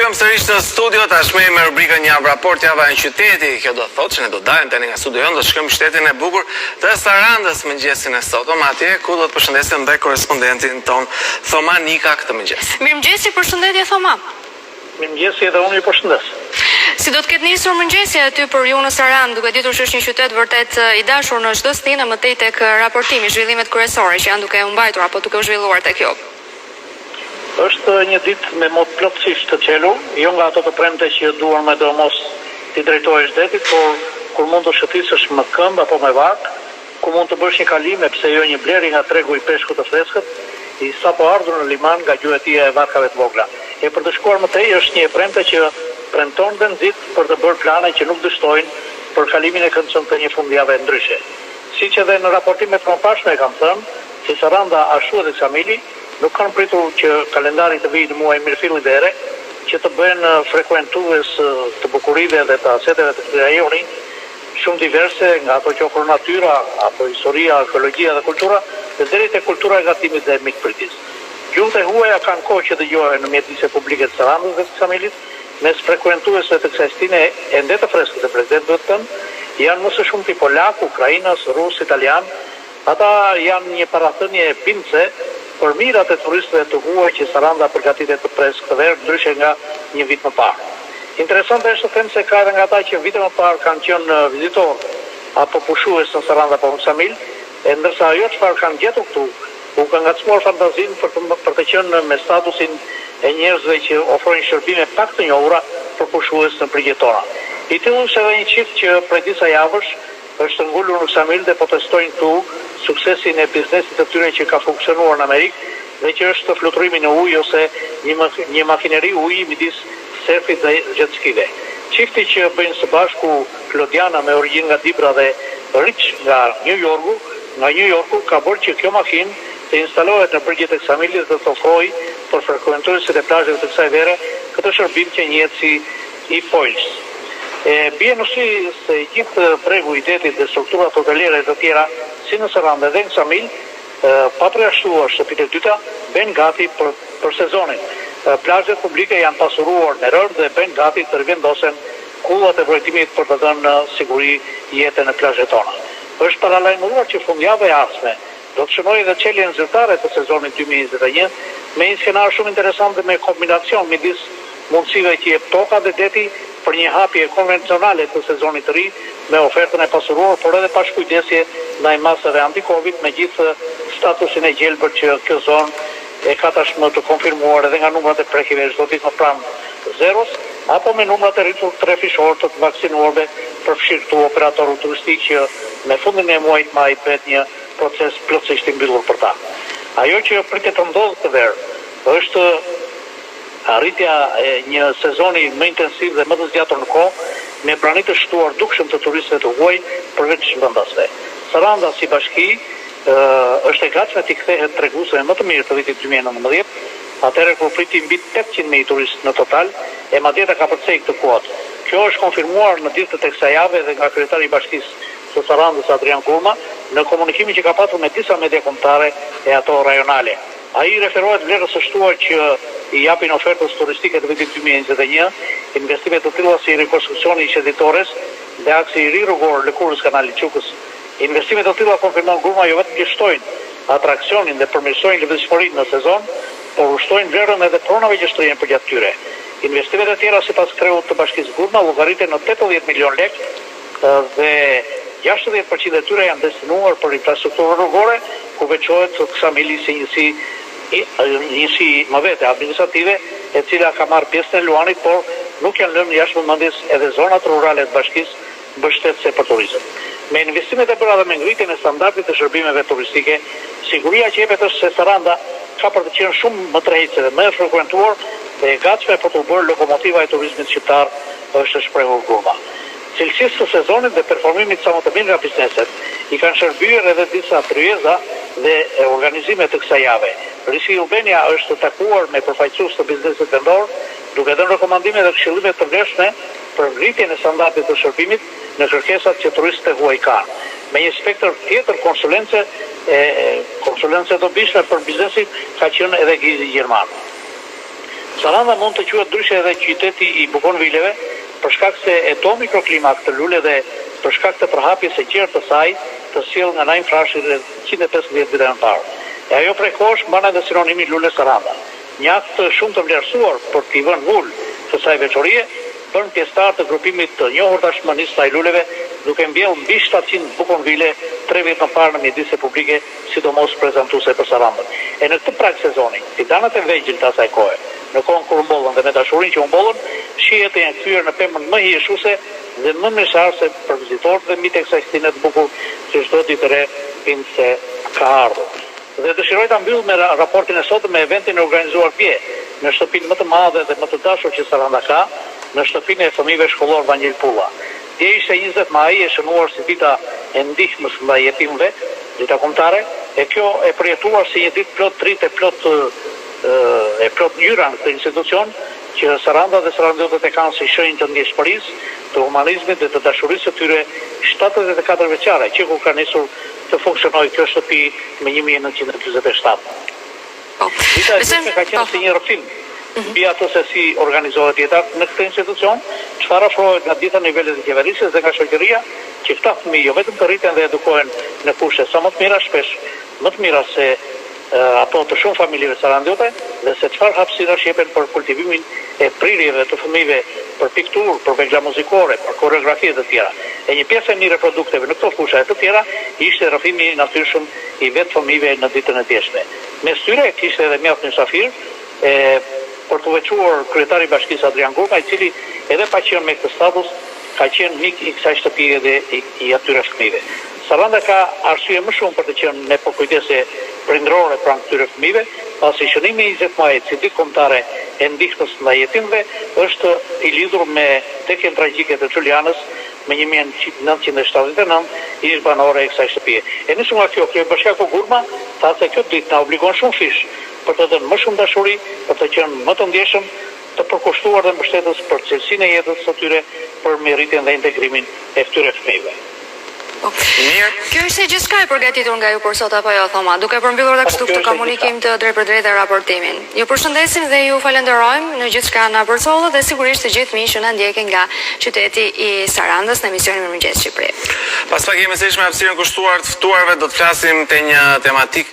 Rikthyer sërish në studio tashmë me rubrikën Një raport java në qyteti. Kjo do thotë që ne do dalim tani nga studio jonë, do shkojmë në shtetin e bukur të Sarandës mëngjesin e sotëm, atje ku do të përshëndesim dhe korrespondentin ton Thoma Nika këtë mëngjes. Mirëmëngjesi, përshëndetje Thoma. Mirëmëngjesi edhe unë ju përshëndes. Si do të ketë nisur mëngjesi aty për ju në Sarandë, duke ditur që është një qytet vërtet i dashur në çdo stinë, më tej tek raportimi, zhvillimet kryesore që janë duke u mbajtur apo duke u zhvilluar tek ju. Është një ditë me mod plotësisht të qelur, jo nga ato të premte që duan me do mos t'i drejtohesh detit, por kur mund të shëtisësh me këmbë apo me vark, ku mund të bësh një kalim, pse jo një blerje nga tregu i peshkut të freskët, i sapo ardhur në liman nga gjuetia e varkave të vogla. E për të shkuar më tej është një premte që premton dhe nxit për të bërë plane që nuk dështojnë për kalimin e këndshëm të një fundjavë ndryshe. Siç edhe në raportimet më pashme e kam thënë, si Saranda ashtu edhe Ksamili nuk kanë pritur që kalendari të vijë në muaj mirëfilli deri, që të bëhen frekuentues të bukurive dhe të aseteve të këtij rajoni, shumë diverse, nga ato që ofron natyra, apo historia, arkeologjia dhe kultura, dhe deri te kultura e gatimit dhe mikpritjes. Gjuhët e huaja kanë kohë që dëgjohen në mjediset publike të Sarandës dhe të Ksamilit, mes frekuentuesve të kësaj stine ende të freskët e presidentit tënë, janë më së shumti polak, ukrainas, rus, italian. Ata janë një parathënie pince për mirat e turistëve të huaj që Saranda përgatitet të presë këtë verë, ndryshe nga një vit më parë. Interesante është të them se ka edhe nga ata që vite më parë kanë qenë vizitor apo pushues në Saranda apo në Ksamil, e ndërsa ajo çfarë kanë gjetur këtu, u ka ngacmuar fantazinë për të qenë me statusin e njerëzve që ofrojnë shërbime pak të njohura për pushues në brigjet tona. I tillë është edhe një çift që prej disa javësh është ngulur në Ksamil dhe protestojnë këtu suksesin e biznesit të tyre që ka funksionuar në Amerikë dhe që është fluturimi në ujë ose një makineri uji midis surfit dhe jetskive. Çifti që bëjnë së bashku Klodiana me origjinë nga Dibra dhe Rich nga New Yorku ka bërë që kjo makinë të instalohet në brigjet e Ksamilit dhe të ofrojë për frekuentuesit e plazheve të kësaj vere këtë shërbim që njihet si e-foils. Bie në sy se gjithë bregu i detit dhe strukturat hoteliere të tjera, si në Sarandë dhe në Ksamil, pa përjashtuar shtëpitë e dyta, bën gati për sezonin. Plazhet publike janë pasuruar në rërë dhe bën gati të rivendosen kullat e vrojtimit për të dhënë siguri jetën në plazhet tona. Është paralajmëruar që fundjava e ardhshme do të shënojë edhe çeljen zyrtare të sezonit 2021 me një skenar shumë interesant dhe me kombinacion midis mundësive që jep toka dhe deti për një hapje konvencionale të sezonit të ri me ofertën e pasuruar, por edhe pa shkujdesje ndaj masave anti-Covid, me gjithë statusin e gjelbër që kjo zonë e ka tashmë të konfirmuar edhe nga numrat e prekjeve çdo ditë më pranë zeros, apo me numrat e rritur 3 fishorë të vaksinuarve përfshirë këtu operatorët turistik që me fundin e muajit maj bëhet një proces plotësisht i mbyllur për ta. Ajo që pritet të ndodhë këtë verë është arritja e një sezoni më intensiv dhe më të zgjatur në kohë, me pranitë të shtuar dukshëm të turistëve të huaj përveç vendasve. Saranda si bashki është e gatshme të kthehet treguesve më të mirë të vitit 2019, atëherë kur pritim mbi 800.000 turistë në total, e madje ka përcej këtë kuotë. Kjo është konfirmuar në ditët e kësaj jave dhe nga kryetari i bashkisë së Sarandës Adrian Gurma në komunikimin që ka patur me disa media kombëtare e ato rajonale. Ai referohet vlerës së shtuar që i japin ofertës turistike të vitit 2021, investime të tilla si rikonstruksioni i qendritores dhe aksi i ri rrugor lëkurës kanalit Çukës. Investime të tilla konfirmon Gurma jo vetëm që shtojnë atraksionin dhe përmirësojnë lëvizshmërinë në sezon, por ushtojnë vlerën edhe pronave që shtrihen përgjatë tyre. Investimet e tjera sipas kreut të bashkisë Gurma llogariten në 80 milion lekë dhe 60% e tyre janë destinuar për infrastrukturë rrugore, ku veçohet Ksamili si njësi më vete administrative, e cila ka marrë pjesën e luanit, por nuk janë lënë jashtë vëmendjes edhe zonat rurale të bashkisë mbështetëse për turizëm. Me investimet e bëra dhe me ngritjen e standardit të shërbimeve turistike, siguria që jepet është se Saranda ka për të qenë shumë më tërheqëse dhe më e frekuentuar dhe e gatshme për të bërë lokomotiva e turizmit shqiptar, është shprehur Gurma. Cilësisë të sezonit dhe performimit sa më të mirë nga bizneset i kanë shërbyer edhe disa tryeza dhe organizime të kësaj jave. Risi Ubenia është takuar me përfaqësues të biznesit vendor, duke dhënë rekomandime dhe këshillime të vlefshme për ngritjen e standardit të shërbimit në kërkesat që turistët huaj kanë. Me një spektër tjetër konsulence dobishme për biznesin ka qenë edhe Gizi Gjerman. Saranda mund të quhet ndryshe edhe qyteti i Bukonvileve, për shkak se e do mikroklima këtë lule dhe për shkak të përhapjes së gjerë të saj, të sjell nga Naim Frashi rreth 150 vite më parë. E ajo prej kohësh mban edhe sinonimin lule Saranda. Një akt shumë të vlerësuar për t'i vënë vull kësaj veçorie, bën pjesëtar të grupimit të njohur tashmë të luleve, duke mbjellë mbi 700 bukonvile 3 vjet më parë në mjedise publike, sidomos prezantuese për Sarandën. E në këtë prag sezoni, titanat e vegjël të asaj kohe, në kohën kur u mbollën dhe me dashurinë që u mbollën, shihet e janë kthyer në pemën më hijeshuese dhe më mesharëse për vizitorët dhe mbi tek kësaj stine të bukur që çdo ditë re pinë se ka ardhur. Dhe dëshiroj ta mbyll me raportin e sotëm me eventin e organizuar dje në shtëpinë më të madhe dhe më të dashur që Saranda ka, në shtëpinë e fëmijëve shkollor Vangjel Pulla. Dje ishte 20 maj e shënuar si dita e ndihmës ndaj jetimëve, dita kombëtare, e kjo e përjetuar si një ditë plot dritë e plot ngjyra në këtë institucion, që Saranda dhe sarandotët e kanë si shenjë të ndjeshmërisë, të humanizmit dhe të dashurisë së tyre 74 vjeçare, që ku ka nisur të funksionojë kjo shtëpi me 1947. Dita e ditëme ka qenë si një rrëfim mbi ato se si organizohet jeta në këtë institucion, çfarë ofrohet nga dita nivelet e qeverisë dhe nga shoqëria, që këta fëmijë jo vetëm të rriten dhe edukohen në kushte sa më të mira, shpesh më të mira se ato të shumë familjeve sarandiote, dhe se çfarë hapësirash jepen për kultivimin e prirjeve të fëmijëve për pikturë, për vegla muzikore, për koreografi e të tjera. E një pjesë e mirë e produkteve në këto fusha e të tjera ishte rrëfimi i natyrshëm i vetë fëmijëve në ditën e djeshme. Mes tyre kishte edhe mjaft mysafir, për të veçuar kryetari i bashkisë Adrian Gurma, i cili edhe pa qenë me këtë status, ka qenë mik i kësaj shtëpie dhe i atyre fëmijëve. Saranda ka arsye më shumë për të qenë në kujdese prindërore pranë këtyre fëmijëve, pasi shënimi i 20 majit si ditë kombëtare e ndihmës ndaj jetimëve është i lidhur me tekjen tragjike të Xulianës me 1979, ish banore e kësaj shtëpie. E nisur nga kjo bashkiaku Gurma tha se kjo ditë na obligon shumë fish për të dhënë më shumë dashuri, për të qenë më të ndjeshëm, të përkushtuar dhe mbështetës për cilësinë e jetës së tyre, për meritjen dhe integrimin e këtyre fëmijëve. Kjo ishte gjithçka e përgatitur nga ju për sot apo jo, Thoma, duke përmbyllur edhe kështu këtë komunikim të drejtpërdrejtë dhe raportimin. Ju përshëndesim dhe ju falenderojmë në gjithçka na përcollët dhe sigurisht të gjithë miqtë që na ndjekin nga qyteti i Sarandës në emisionin Mirëmëngjes Shqipëri. Pas pak jemi sërish me hapësirën kushtuar të ftuarve, do të flasim te një tematik